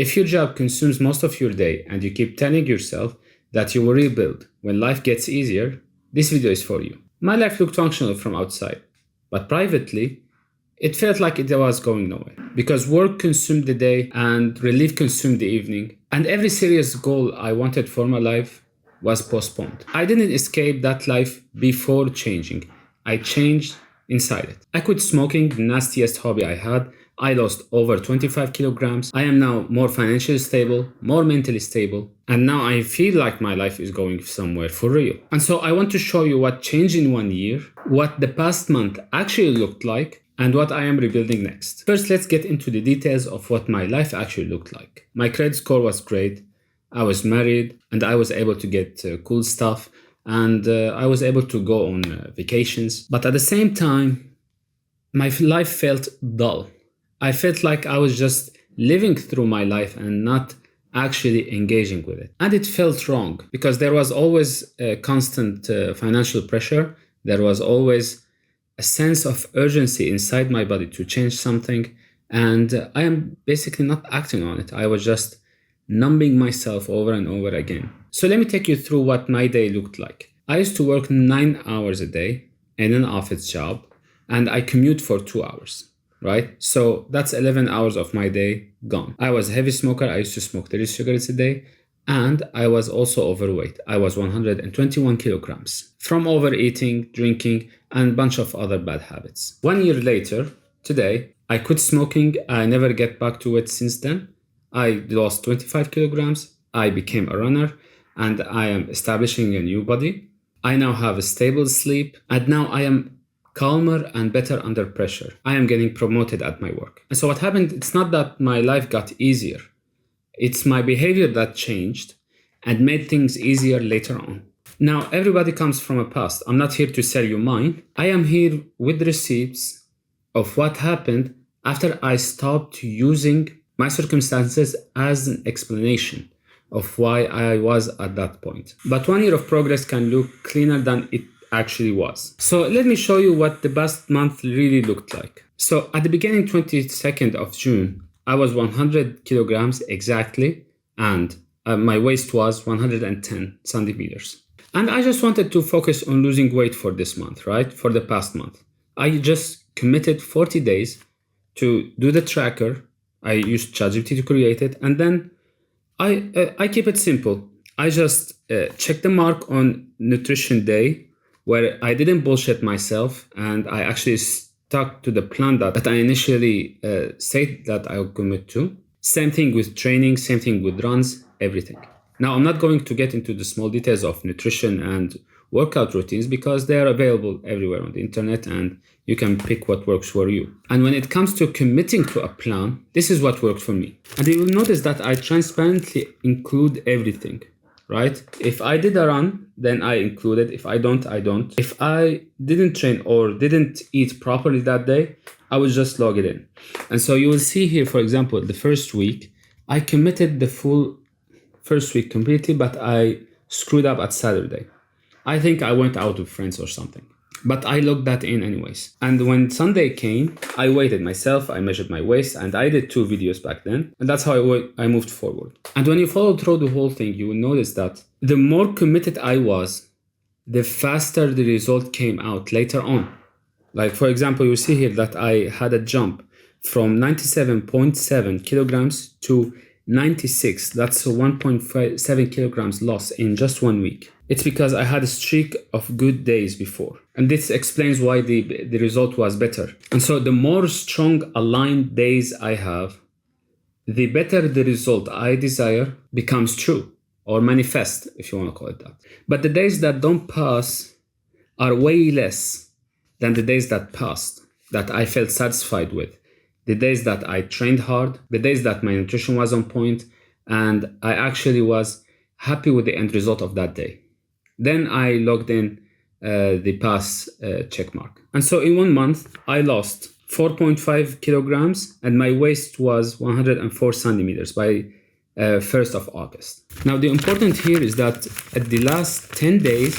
If your job consumes most of your day and you keep telling yourself that you will rebuild when life gets easier, this video is for you. My life looked functional from outside, but privately, it felt like it was going nowhere because work consumed the day and relief consumed the evening, and every serious goal I wanted for my life was postponed. I didn't escape that life before changing. I changed inside it. I quit smoking, the nastiest hobby I had. I lost over 25 kilograms. I am now more financially stable, more mentally stable, and now I feel like my life is going somewhere for real. And so I want to show you what changed in 1 year, what the past month actually looked like, and what I am rebuilding next. First, let's get into the details of what my life actually looked like. My credit score was great. I was married and I was able to get cool stuff, and I was able to go on vacations. But at the same time, my life felt dull. I felt like I was just living through my life and not actually engaging with it. And it felt wrong because there was always a constant financial pressure. There was always a sense of urgency inside my body to change something. And I am basically not acting on it. I was just numbing myself over and over again. So let me take you through what my day looked like. I used to work 9 hours a day in an office job, and I commute for 2 hours. Right? So that's 11 hours of my day gone. I was a heavy smoker. I used to smoke 30 cigarettes a day. And I was also overweight. I was 121 kilograms from overeating, drinking, and a bunch of other bad habits. 1 year later, today, I quit smoking. I never get back to it since then. I lost 25 kilograms. I became a runner, and I am establishing a new body. I now have a stable sleep, and now I am calmer and better under pressure. I am getting promoted at my work. And so what happened, it's not that my life got easier. It's my behavior that changed and made things easier later on. Now, everybody comes from a past. I'm not here to sell you mine. I am here with receipts of what happened after I stopped using my circumstances as an explanation of why I was at that point. But 1 year of progress can look cleaner than it actually was. So let me show you what the past month really looked like. So at the beginning, 22nd of June, I was 100 kilograms exactly, and my waist was 110 centimeters. And I just wanted to focus on losing weight for this month, right? For the past month. I just committed 40 days to do the tracker. I used ChatGPT to create it, and then I keep it simple. I just check the mark on nutrition day, where I didn't bullshit myself and I actually stuck to the plan that I initially said that I would commit to. Same thing with training, same thing with runs, everything. Now, I'm not going to get into the small details of nutrition and workout routines because they are available everywhere on the internet and you can pick what works for you. And when it comes to committing to a plan, this is what worked for me. And you will notice that I transparently include everything. Right? If I did a run, then I include it. If I don't, I don't. If I didn't train or didn't eat properly that day, I would just log it in. And so you will see here, for example, the first week, I committed the full first week completely, but I screwed up at Saturday. I think I went out with friends or something. But I logged that in anyways. And when Sunday came, I weighted myself, I measured my waist, and I did 2 videos back then. And that's how I moved forward. And when you follow through the whole thing, you will notice that the more committed I was, the faster the result came out later on. Like, for example, you see here that I had a jump from 97.7 kilograms to 96. That's a 1.7 kilograms loss in just 1 week. It's because I had a streak of good days before. And this explains why the result was better. And so the more strong aligned days I have, the better the result I desire becomes true or manifest, if you want to call it that. But the days that don't pass are way less than the days that passed, that I felt satisfied with. The days that I trained hard, the days that my nutrition was on point, and I actually was happy with the end result of that day. Then I logged in the pass check mark. And so in 1 month, I lost 4.5 kilograms and my waist was 104 centimeters by 1st of August. Now, the important here is that at the last 10 days,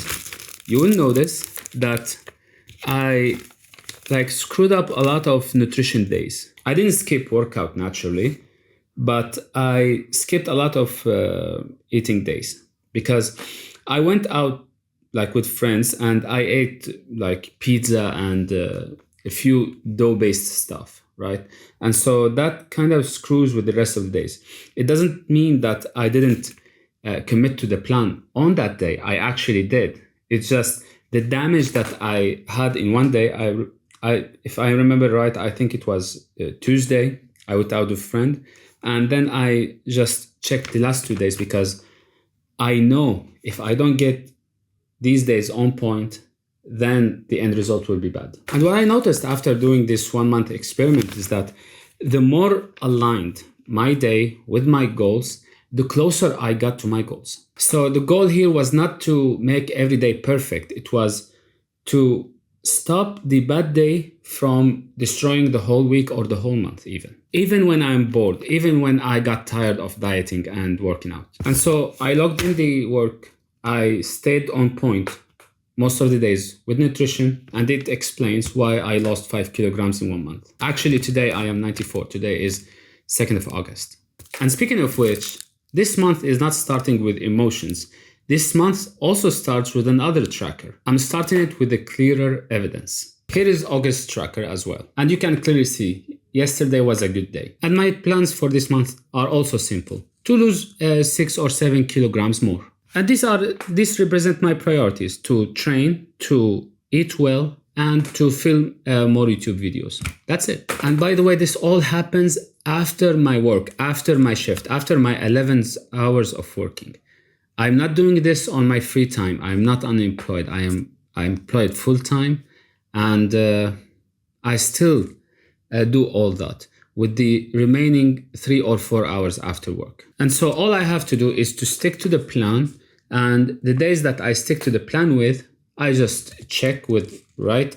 you will notice that I screwed up a lot of nutrition days. I didn't skip workout naturally, but I skipped a lot of eating days because I went out like with friends and I ate like pizza and a few dough-based stuff, right? And so that kind of screws with the rest of the days. It doesn't mean that I didn't commit to the plan on that day. I actually did. It's just the damage that I had in one day. If I remember right, I think it was Tuesday. I went out with a friend, and then I just checked the last 2 days because I know if I don't get these days on point, then the end result will be bad. And what I noticed after doing this 1 month experiment is that the more aligned my day with my goals, the closer I got to my goals. So the goal here was not to make every day perfect. It was to stop the bad day from destroying the whole week or the whole month even. Even when I'm bored, even when I got tired of dieting and working out. And so I logged in the work. I stayed on point most of the days with nutrition, and it explains why I lost 5 kilograms in 1 month. Actually, today I am 94. Today is 2nd of August. And speaking of which, this month is not starting with emotions. This month also starts with another tracker. I'm starting it with a clearer evidence. Here is August tracker as well. And you can clearly see yesterday was a good day. And my plans for this month are also simple. To lose 6 or 7 kilograms more. And these represent my priorities: to train, to eat well, and to film more YouTube videos. That's it. And by the way, this all happens after my work, after my shift, after my 11 hours of working. I'm not doing this on my free time. I'm not unemployed. I'm employed full time, and I still do all that with the remaining 3 or 4 hours after work. And so all I have to do is to stick to the plan. And the days that I stick to the plan with, I just check with right,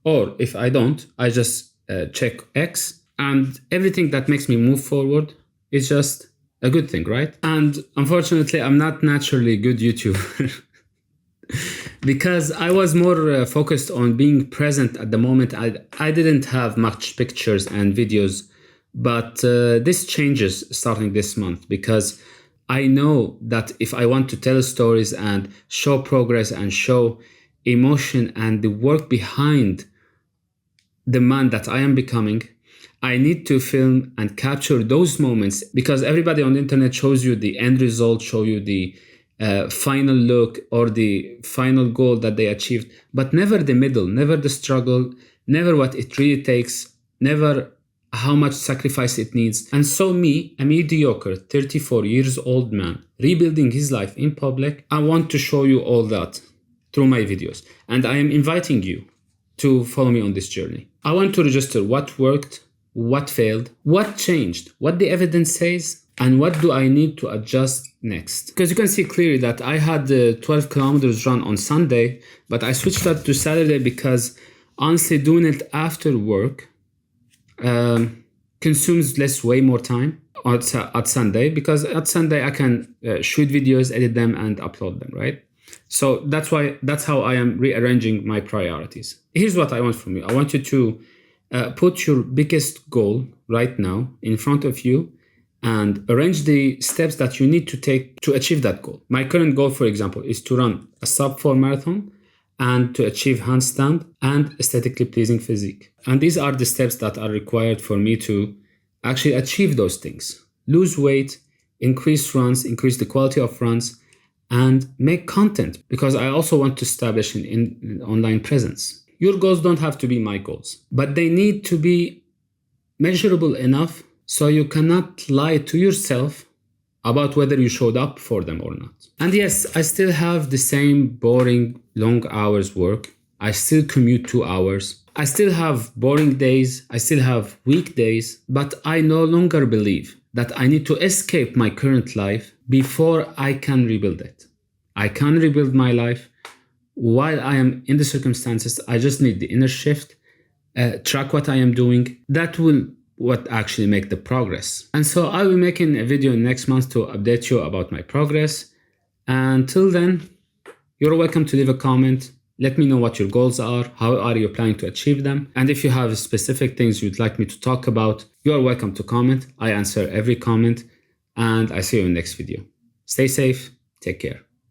or if I don't, I just check X, and everything that makes me move forward is just a good thing, right? And unfortunately, I'm not naturally a good YouTuber because I was more focused on being present at the moment. I didn't have much pictures and videos, but this changes starting this month because I know that if I want to tell stories and show progress and show emotion and the work behind the man that I am becoming, I need to film and capture those moments, because everybody on the internet shows you the end result, show you the final look or the final goal that they achieved, but never the middle, never the struggle, never what it really takes, never how much sacrifice it needs. And so me, a mediocre 34 years old man, rebuilding his life in public, I want to show you all that through my videos. And I am inviting you to follow me on this journey. I want to register what worked, what failed, what changed, what the evidence says, and what do I need to adjust next. Because you can see clearly that I had the 12 kilometers run on Sunday, but I switched that to Saturday because honestly doing it after work consumes way more time at Sunday, because at Sunday I can shoot videos, edit them, and upload them, right? So that's how I am rearranging my priorities. Here's what I want from you. I want you to put your biggest goal right now in front of you and arrange the steps that you need to take to achieve that goal. My current goal, for example, is to run a sub-4 marathon and to achieve handstand and aesthetically pleasing physique. And these are the steps that are required for me to actually achieve those things. Lose weight, increase runs, increase the quality of runs, and make content, because I also want to establish an online presence. Your goals don't have to be my goals, but they need to be measurable enough so you cannot lie to yourself about whether you showed up for them or not. And yes, I still have the same boring long hours work. I still commute 2 hours. I still have boring days. I still have weekdays, but I no longer believe that I need to escape my current life before I can rebuild it. I can rebuild my life while I am in the circumstances. I just need the inner shift, track what I am doing. That will what actually make the progress. And so I will be making a video next month to update you about my progress. Until then, you're welcome to leave a comment, Let me know what your goals are, how are you planning to achieve them, and if you have specific things you'd like me to talk about, you are welcome to comment. I answer every comment, and I see you in the next video. Stay safe, take care.